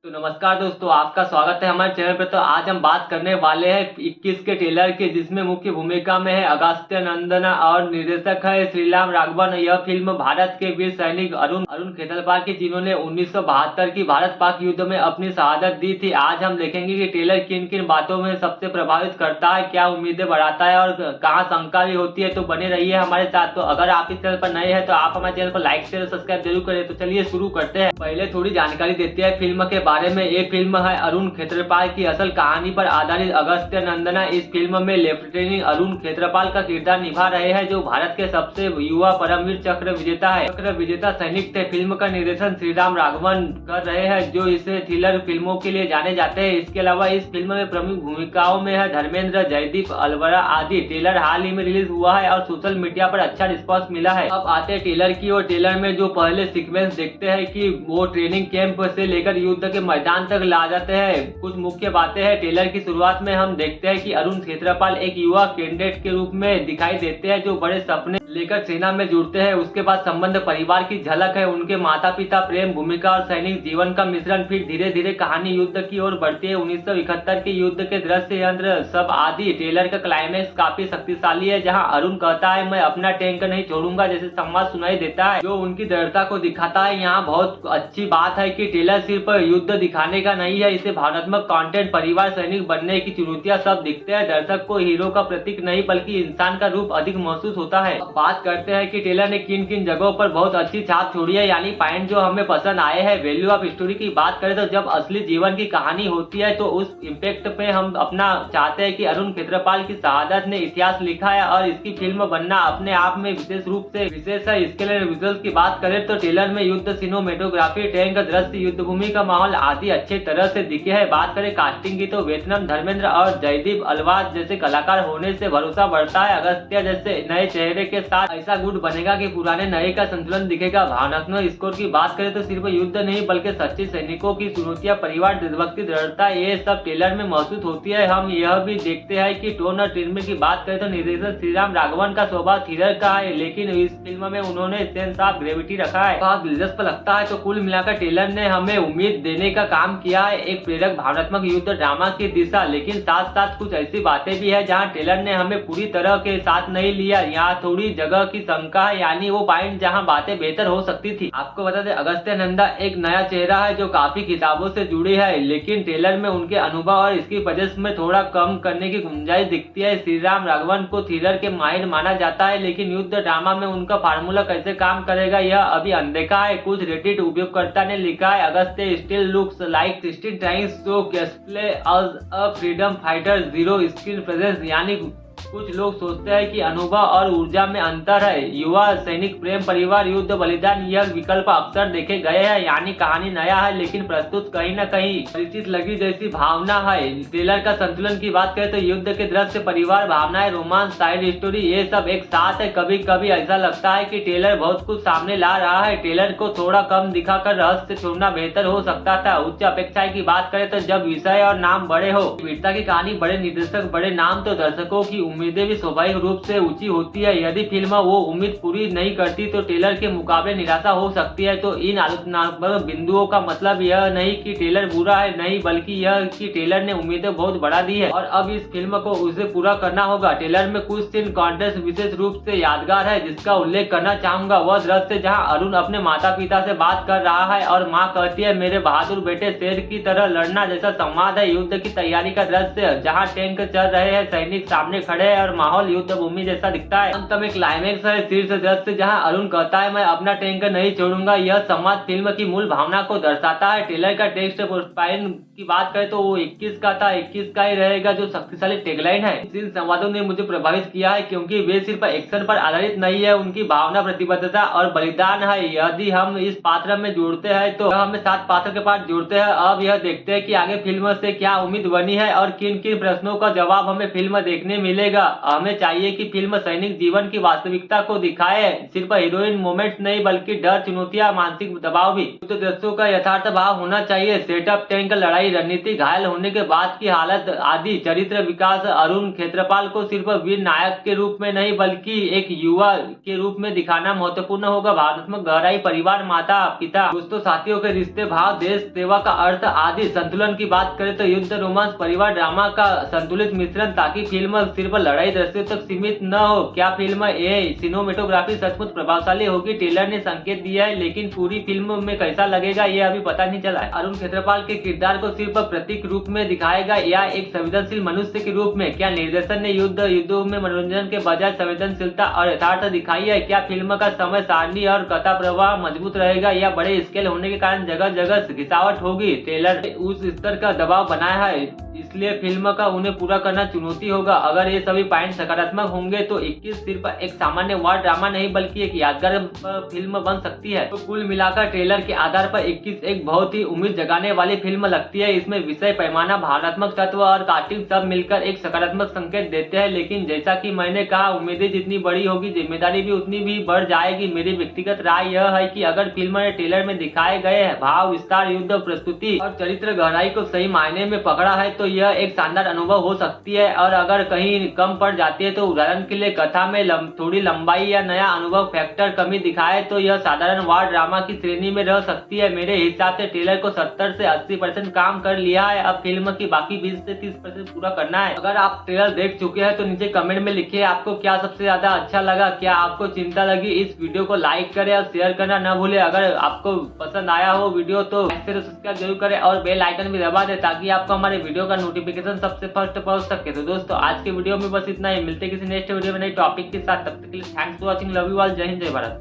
तो नमस्कार दोस्तों, आपका स्वागत है हमारे चैनल पर। तो आज हम बात करने वाले हैं 21 के ट्रेलर की, जिसमें मुख्य भूमिका में है अगस्त्य नंदना और निर्देशक है श्रीराम राघवन। यह फिल्म भारत के वीर सैनिक अरुण खेतलपाल की, जिन्होंने 1972 की भारत पाक युद्ध में अपनी शहादत दी थी। आज हम देखेंगे कि ट्रेलर किन किन बातों में सबसे प्रभावित करता है, क्या उम्मीदें बढ़ाता है और कहाँ शंका भी होती है। तो बने रहिए हमारे साथ। तो अगर आप इस चैनल पर नए हैं तो आप हमारे चैनल को लाइक शेयर सब्सक्राइब जरूर करें। तो चलिए शुरू करते हैं। पहले थोड़ी जानकारी देते हैं फिल्म के बारे में। ये फिल्म है अरुण खेतरपाल की असल कहानी पर आधारित। अगस्त्य नंदना इस फिल्म में लेफ्टिनेंट अरुण खेतरपाल का किरदार निभा रहे हैं, जो भारत के सबसे युवा परमवीर चक्र विजेता है। चक्र विजेता सैनिक थे। फिल्म का निर्देशन श्रीराम राघवन कर रहे हैं, जो इसे थ्रिलर फिल्मों के लिए जाने जाते हैं। इसके अलावा इस फिल्म में प्रमुख भूमिकाओं में है धर्मेंद्र, जयदीप अलवरा आदि। ट्रेलर हाल ही में रिलीज हुआ है और सोशल मीडिया पर अच्छा रिस्पॉन्स मिला है। अब आते हैं ट्रेलर की और ट्रेलर में जो पहले सीक्वेंस देखते हैं कि वो ट्रेनिंग कैंप से लेकर युद्ध के मैदान तक ला जाते हैं। कुछ मुख्य बातें हैं। ट्रेलर की शुरुआत में हम देखते हैं कि अरुण खेतरपाल एक युवा कैडेट के रूप में दिखाई देते हैं, जो बड़े सपने लेकर सेना में जुड़ते हैं। उसके बाद संबंध परिवार की झलक है, उनके माता पिता, प्रेम, भूमिका और सैनिक जीवन का मिश्रण। फिर धीरे धीरे कहानी युद्ध की ओर बढ़ती है। 1971 के युद्ध के दृश्य यंत्र सब आदि। ट्रेलर का क्लाइमेक्स काफी शक्तिशाली है, जहां अरुण कहता है मैं अपना टैंक नहीं छोड़ूंगा जैसे संवाद सुनाई देता है, जो उनकी दृढ़ता को दिखाता है। यहाँ बहुत अच्छी बात है कि ट्रेलर सिर्फ युद्ध दिखाने का नहीं है, इसे भावनात्मक कंटेंट, परिवार, सैनिक बनने की चुनौतियां सब दिखते हैं। दर्शक को हीरो का प्रतीक नहीं बल्कि इंसान का रूप अधिक महसूस होता है। अब बात करते हैं कि ट्रेलर ने किन किन जगहों पर बहुत अच्छी छाप छोड़ी है, यानी पॉइंट जो हमें पसंद आए हैं। वैल्यू ऑफ स्टोरी की बात करें तो जब असली जीवन की कहानी होती है तो उस इम्पैक्ट पे हम अपना चाहते हैं कि अरुण खेतरपाल की शहादत ने इतिहास लिखा है और इसकी फिल्म बनना अपने आप में विशेष रूप से विशेष है। इसके लिए विजुअल्स की बात करें तो ट्रेलर में युद्ध, सिनेमेटोग्राफी, टैंक दृश्य, युद्ध भूमि का माहौल आदि अच्छे तरह से दिखे है। बात करें कास्टिंग की तो वेतनम, धर्मेंद्र और जयदीप अलवार जैसे कलाकार होने से भरोसा बढ़ता है। अगस्त्य जैसे नए चेहरे के साथ ऐसा गुट बनेगा कि पुराने नए का संतुलन दिखेगा। भावनात्मक स्कोर की बात करें तो सिर्फ युद्ध नहीं बल्कि सच्चे सैनिकों की चुनौतियां, परिवार, देशभक्ति, दृढ़ता, ये सब ट्रेलर में महसूस होती है। हम यह भी देखते हैं कि टोन और ट्रीटमेंट की बात करें तो निर्देशक श्रीराम राघवन का स्वभाव थ्रिलर का है, लेकिन इस फिल्म में उन्होंने सेंस ऑफ ग्रेविटी रखा है। बहुत दिलचस्प लगता है। तो कुल मिलाकर ट्रेलर ने हमें उम्मीद देने का काम किया है, एक प्रेरक भावनात्मक युद्ध ड्रामा की दिशा। लेकिन साथ साथ कुछ ऐसी बातें भी है जहाँ ट्रेलर ने हमें पूरी तरह के साथ नहीं लिया। यहाँ थोड़ी जगह की शंका है, यानी वो पॉइंट जहाँ बातें बेहतर हो सकती थी। आपको बता दें अगस्त्य नंदा एक नया चेहरा है जो काफी किताबों से जुड़ी है, लेकिन ट्रेलर में उनके अनुभव और इसकी वजह में थोड़ा कम करने की गुंजाइश दिखती है। श्रीराम राघवन को थ्रिलर के माहिर माना जाता है, लेकिन युद्ध ड्रामा में उनका फार्मूला कैसे काम करेगा यह अभी अनदेखा है। कुछ रेडिट उपयोगकर्ता ने लिखा है Agastya still looks like 16 times so cosplay as a freedom fighter, zero screen presence. यानी कुछ लोग सोचते हैं कि अनुभव और ऊर्जा में अंतर है। युवा सैनिक, प्रेम, परिवार, युद्ध, बलिदान, यह विकल्प अक्सर देखे गए हैं। यानी कहानी नया है लेकिन प्रस्तुत कहीं न कहीं परिचित लगी जैसी भावना है। ट्रेलर का संतुलन की बात करें तो युद्ध के दृश्य, परिवार, भावनाएं, रोमांस, साइड स्टोरी, ये सब एक साथ है। कभी कभी ऐसा लगता है कि ट्रेलर बहुत कुछ सामने ला रहा है। ट्रेलर को थोड़ा कम दिखाकर रहस्य छोड़ना बेहतर हो सकता था। उच्च अपेक्षाएं की बात करें तो जब विषय और नाम बड़े हो, वीरता की कहानी, बड़े निर्देशक, बड़े नाम, तो दर्शकों की उम्मीदें भी स्वाभाविक रूप से ऊंची होती है। यदि फिल्म वो उम्मीद पूरी नहीं करती तो ट्रेलर के मुकाबले निराशा हो सकती है। तो इन आलोचनात्मक बिंदुओं का मतलब यह नहीं कि ट्रेलर बुरा है, नहीं, बल्कि यह कि ट्रेलर ने उम्मीदें बहुत बढ़ा दी है और अब इस फिल्म को उसे पूरा करना होगा। ट्रेलर में कुछ सीन कॉन्टेस्ट विशेष रूप से यादगार है, जिसका उल्लेख करना चाहूंगा। वह दृश्य जहाँ अरुण अपने माता पिता से बात कर रहा है और माँ कहती है मेरे बहादुर बेटे, शेर की तरह लड़ना जैसा संवाद है। युद्ध की तैयारी का दृश्य जहाँ टैंक चल रहे हैं, सैनिक सामने खड़े हैं और माहौल युद्ध भूमि जैसा दिखता है। अंत में क्लाइमेक्स है शीर्ष दृश्य जहां अरुण कहता है मैं अपना टैंक नहीं छोड़ूंगा। यह संवाद फिल्म की मूल भावना को दर्शाता है। ट्रेलर का टेक्स्ट पॉइंट की बात करें तो वो 21 का था, 21 का ही रहेगा, जो शक्तिशाली टैगलाइन है। इन संवादों ने मुझे प्रभावित किया है क्योंकि वे सिर्फ एक्शन पर आधारित नहीं है, उनकी भावना, प्रतिबद्धता और बलिदान है। यदि हम इस पात्र में जुड़ते हैं तो हमें 7 पात्र के पास जुड़ते हैं। अब यह देखते हैं कि आगे फिल्म से क्या उम्मीद बनी है और किन किन प्रश्नों का जवाब हमें फिल्म देखने मिलेगा। रहेगा। हमें चाहिए कि फिल्म सैनिक जीवन की वास्तविकता को दिखाए, सिर्फ हीरोइन मोमेंट्स नहीं बल्कि डर, चुनौतियां, मानसिक दबाव भी। तो दृश्यों का यथार्थ भाव होना चाहिए, सेटअप, टैंक लड़ाई, रणनीति, घायल होने के बाद की हालत आदि। चरित्र विकास, अरुण खेत्रपाल को सिर्फ वीर नायक के रूप में नहीं बल्कि एक युवा के रूप में दिखाना महत्वपूर्ण होगा। भावनात्मक गहराई, परिवार, माता पिता, दोस्तों, साथियों के रिश्ते, भाव, देश सेवा का अर्थ आदि। संतुलन की बात करें तो युद्ध, रोमांस, परिवार, ड्रामा का संतुलित मिश्रण, ताकि फिल्म सिर्फ लड़ाई दृश्यों तक सीमित न हो। क्या फिल्म ये सिनेमेटोग्राफी सचमुच प्रभावशाली होगी? ट्रेलर ने संकेत दिया है, लेकिन पूरी फिल्म में कैसा लगेगा ये अभी पता नहीं चला है। अरुण खेत्रपाल के किरदार को सिर्फ प्रतीक रूप में दिखाएगा या एक संवेदनशील मनुष्य के रूप में? क्या निर्देशन ने युद्धों में मनोरंजन के बजाय संवेदनशीलता और यथार्थ दिखाई है? क्या फिल्म का समय सारणी और कथा प्रवाह मजबूत रहेगा या बड़े स्केल होने के कारण जगह जगह घिसावट होगी? ट्रेलर उस स्तर का दबाव बनाया है, इसलिए फिल्म का उन्हें पूरा करना चुनौती होगा। अगर ये सभी पॉइंट सकारात्मक होंगे तो 21 सिर्फ एक सामान्य वार ड्रामा नहीं बल्कि एक यादगार फिल्म बन सकती है। तो कुल मिलाकर ट्रेलर के आधार पर 21 एक बहुत ही उम्मीद जगाने वाली फिल्म लगती है। इसमें विषय, पैमाना, भावनात्मक तत्व और कास्टिंग सब मिलकर एक सकारात्मक संकेत देते हैं। लेकिन जैसा कि मैंने कहा, उम्मीदें जितनी बड़ी होगी जिम्मेदारी भी उतनी भी बढ़ जाएगी। मेरी व्यक्तिगत राय यह है कि अगर फिल्म ने ट्रेलर में दिखाए गए भाव, विस्तार, युद्ध, प्रस्तुति और चरित्र गहराई को सही मायने में पकड़ा है तो यह एक शानदार अनुभव हो सकती है। और अगर कहीं कम पड़ जाती है तो उदाहरण के लिए कथा में थोड़ी लंबाई या नया अनुभव फैक्टर कमी दिखाए तो यह साधारण वार ड्रामा की श्रेणी में रह सकती है। मेरे हिसाब से ट्रेलर को 70 से 80% काम कर लिया है। अब फिल्म की बाकी 20 से 30% पूरा करना है। अगर आप ट्रेलर देख चुके हैं तो नीचे कमेंट में लिखिए आपको क्या सबसे ज्यादा अच्छा लगा, क्या आपको चिंता लगी। इस वीडियो को लाइक करें और शेयर करना न भूले। अगर आपको पसंद आया हो वीडियो तो सब्सक्राइब जरूर करें और बेल आइकन भी दबा दें ताकि आपको हमारे वीडियो का नोटिफिकेशन सबसे फर्स्ट पहुंच सके। तो दोस्तों, आज के वीडियो में बस इतना ही। मिलते किसी नेक्स्ट वीडियो में नई टॉपिक के साथ। तब तक के लिए thanks for watching. Love you all. जय हिंद, जय भारत।